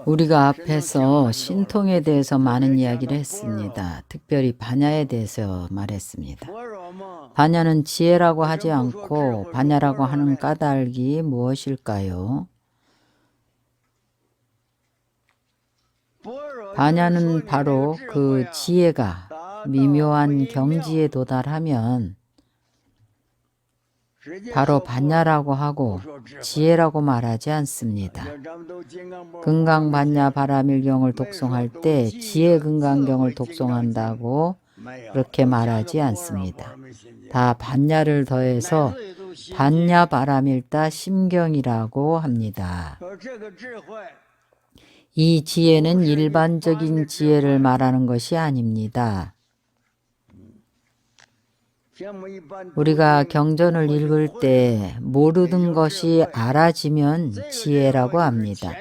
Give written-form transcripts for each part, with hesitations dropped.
우리가 앞에서 신통에 대해서 많은 이야기를 했습니다. 특별히 반야에 대해서 말했습니다. 반야는 지혜라고 하지 않고 반야라고 하는 까닭이 무엇일까요? 반야는 바로 그 지혜가 미묘한 경지에 도달하면 바로 반야라고 하고 지혜라고 말하지 않습니다. 금강반야바라밀경을 독송할 때 지혜금강경을 독송한다고 그렇게 말하지 않습니다. 다 반야를 더해서 반야바라밀다 심경이라고 합니다. 이 지혜는 일반적인 지혜를 말하는 것이 아닙니다. 우리가 경전을 읽을 때 모르는 것이 알아지면 지혜라고 합니다.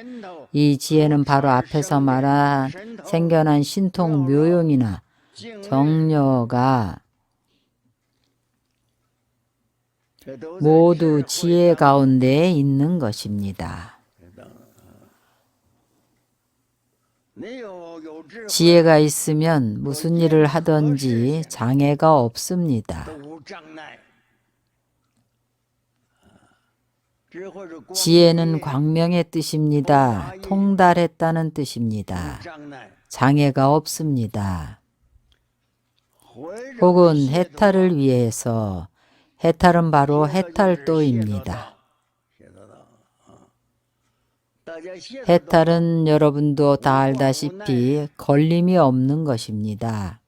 이 지혜는 바로 앞에서 말한 생겨난 신통 묘용이나 정려가 모두 지혜 가운데 있는 것입니다. 지혜가 있으면 무슨 일을 하든지 장애가 없습니다. 지혜는 광명의 뜻입니다. 통달했다는 뜻입니다. 장애가 없습니다. 혹은 해탈을 위해서, 해탈은 바로 해탈도입니다. 해탈은 여러분도 다 알다시피 걸림이 없는 것입니다.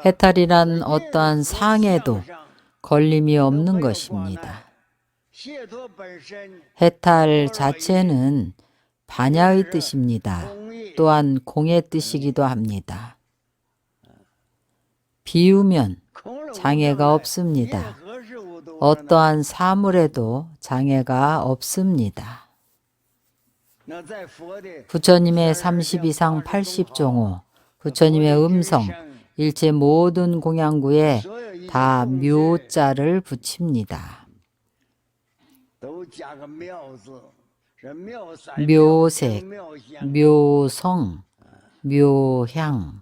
해탈이란 어떠한 상해도 걸림이 없는 것입니다. 해탈 자체는 반야의 뜻입니다. 또한 공의 뜻이기도 합니다. 비우면 장애가 없습니다. 어떠한 사물에도 장애가 없습니다. 부처님의 32상 80종호, 부처님의 음성, 일체 모든 공양구에 다 묘자를 붙입니다. 묘색, 묘성, 묘향,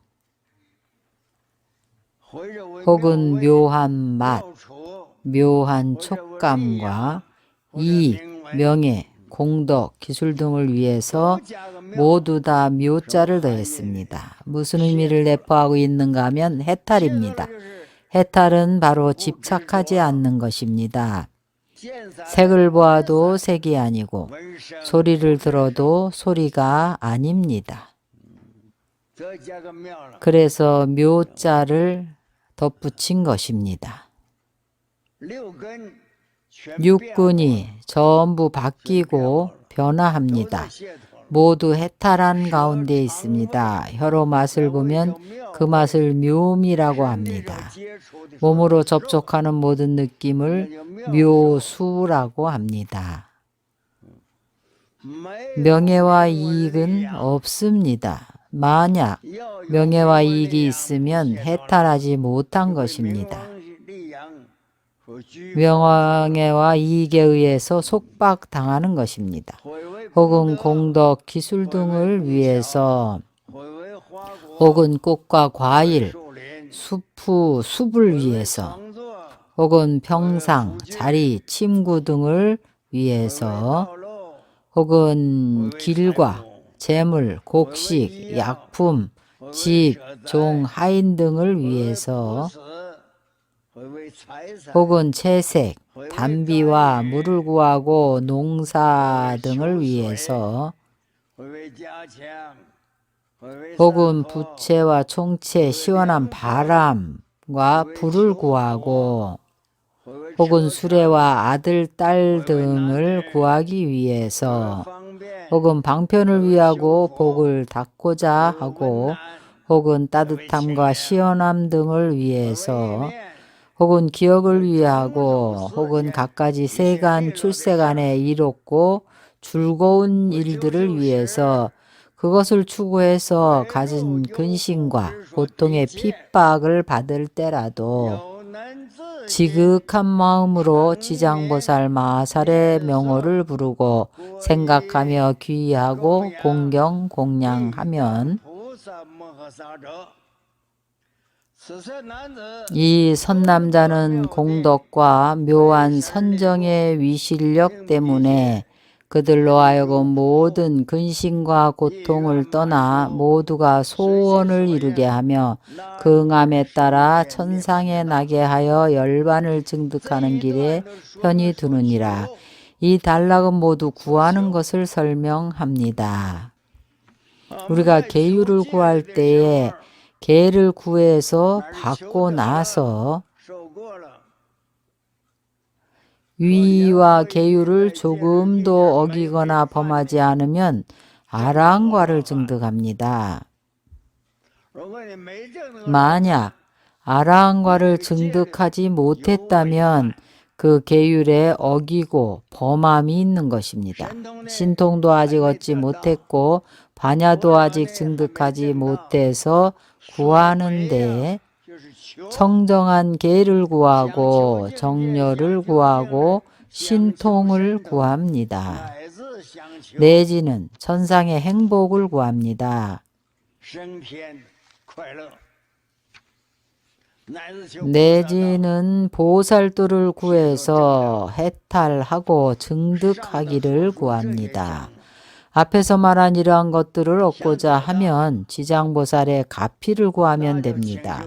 혹은 묘한 맛, 묘한 촉감과 이익, 명예, 공덕, 기술 등을 위해서 모두 다 묘자를 더했습니다. 무슨 의미를 내포하고 있는가 하면 해탈입니다. 해탈은 바로 집착하지 않는 것입니다. 색을 보아도 색이 아니고 소리를 들어도 소리가 아닙니다. 그래서 묘자를 덧붙인 것입니다. 육근이 전부 바뀌고 변화합니다. 모두 해탈한 가운데 있습니다. 혀로 맛을 보면 그 맛을 묘미라고 합니다. 몸으로 접촉하는 모든 느낌을 묘수라고 합니다. 명예와 이익은 없습니다. 만약 명예와 이익이 있으면 해탈하지 못한 것입니다. 명예와 이익에 의해서 속박당하는 것입니다. 혹은 공덕, 기술 등을 위해서, 혹은 꽃과 과일, 숲을 위해서, 혹은 평상, 자리, 침구 등을 위해서, 혹은 길과 재물, 곡식, 약품, 집, 종, 하인 등을 위해서, 혹은 채색, 담비와 물을 구하고 농사 등을 위해서, 혹은 부채와 총채, 시원한 바람과 불을 구하고, 혹은 수레와 아들, 딸 등을 구하기 위해서, 혹은 방편을 위하고 복을 닦고자 하고, 혹은 따뜻함과 시원함 등을 위해서, 혹은 기억을 위하고, 혹은 갖가지 세간, 출세간에 이롭고 즐거운 일들을 위해서 그것을 추구해서 가진 근심과 고통의 핍박을 받을 때라도 지극한 마음으로 지장보살 마살의 명호를 부르고 생각하며 귀의하고 공경 공양하면 이 선남자는 공덕과 묘한 선정의 위실력 때문에 그들로 하여금 모든 근심과 고통을 떠나 모두가 소원을 이루게 하며 그 응함에 따라 천상에 나게 하여 열반을 증득하는 길에 편히 두느니라. 이 단락은 모두 구하는 것을 설명합니다. 우리가 계유를 구할 때에 계를 구해서 받고 나서 위와 계유를 조금도 어기거나 범하지 않으면 아라한과를 증득합니다. 만약 아라한과를 증득하지 못했다면 그 계율에 어기고 범함이 있는 것입니다. 신통도 아직 얻지 못했고 반야도 아직 증득하지 못해서 구하는데 청정한 계를 구하고 정렬을 구하고 신통을 구합니다. 내지는 천상의 행복을 구합니다. 내지는 보살도를 구해서 해탈하고 증득하기를 구합니다. 앞에서 말한 이러한 것들을 얻고자 하면 지장보살의 가피를 구하면 됩니다.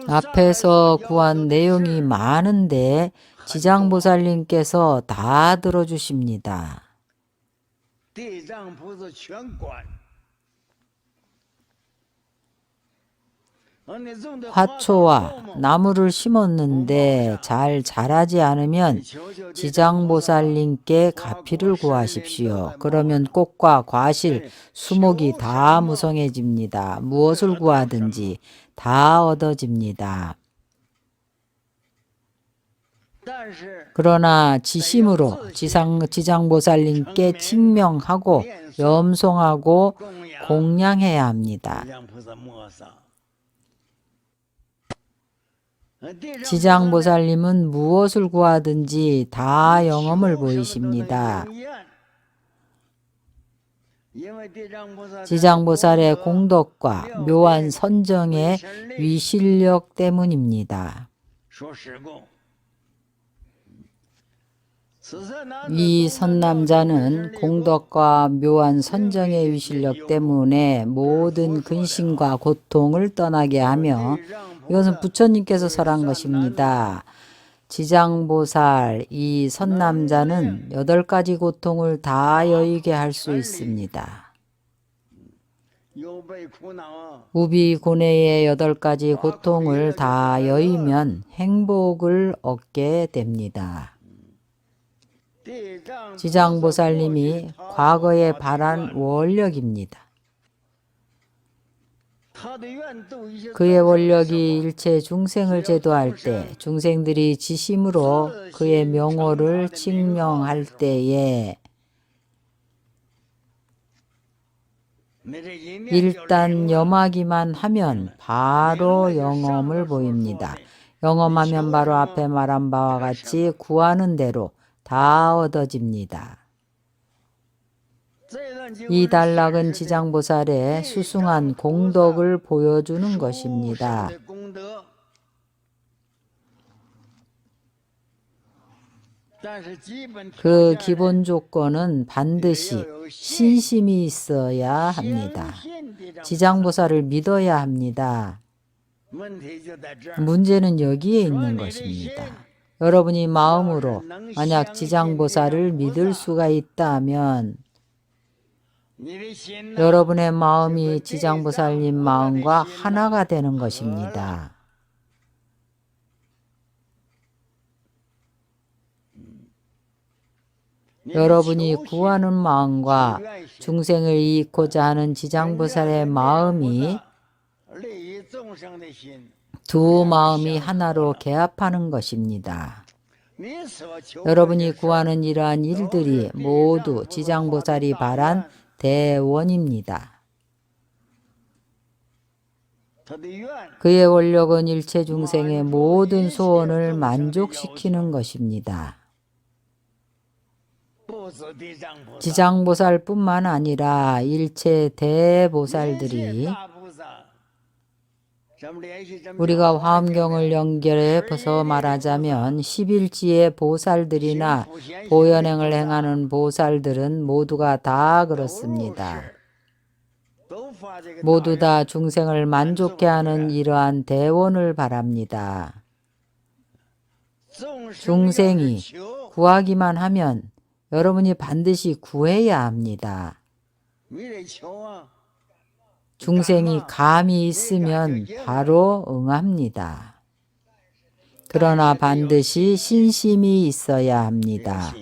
앞에서 구한 내용이 많은데 지장보살님께서 다 들어주십니다. 화초와 나무를 심었는데 잘 자라지 않으면 지장보살님께 가피를 구하십시오. 그러면 꽃과 과실, 수목이 다 무성해집니다. 무엇을 구하든지 다 얻어집니다. 그러나 지심으로 지장보살님께 칭명하고 염송하고 공양해야 합니다. 지장보살님은 무엇을 구하든지 다 영험을 보이십니다. 지장보살의 공덕과 묘한 선정의 위실력 때문입니다. 이 선남자는 공덕과 묘한 선정의 위실력 때문에 모든 근심과 고통을 떠나게 하며, 이것은 부처님께서 설한 것입니다. 지장보살 이 선남자는 8가지 고통을 다 여의게 할 수 있습니다. 우비고뇌의 8가지 고통을 다 여의면 행복을 얻게 됩니다. 지장보살님이 과거에 발한 원력입니다. 그의 원력이 일체 중생을 제도할 때 중생들이 지심으로 그의 명호를 칭명할 때에 일단 염하기만 하면 바로 영험을 보입니다. 영험하면 바로 앞에 말한 바와 같이 구하는 대로 다 얻어집니다. 이 단락은 지장보살의 수승한 공덕을 보여주는 것입니다. 그 기본 조건은 반드시 신심이 있어야 합니다. 지장보살을 믿어야 합니다. 문제는 여기에 있는 것입니다. 여러분이 마음으로 만약 지장보살을 믿을 수가 있다면 여러분의 마음이 지장보살님 마음과 하나가 되는 것입니다. 여러분이 구하는 마음과 중생을 이익고자 하는 지장보살의 마음이 두 마음이 하나로 개합하는 것입니다. 여러분이 구하는 이러한 일들이 모두 지장보살이 바란 대원입니다. 그의 원력은 일체 중생의 모든 소원을 만족시키는 것입니다. 지장보살뿐만 아니라 일체 대보살들이 우리가 화엄경을 연결해서 말하자면 11지의 보살들이나 보현행을 행하는 보살들은 모두가 다 그렇습니다. 모두 다 중생을 만족해 하는 이러한 대원을 바랍니다. 중생이 구하기만 하면 여러분이 반드시 구해야 합니다. 중생이 감이 있으면 바로 응합니다. 그러나 반드시 신심이 있어야 합니다.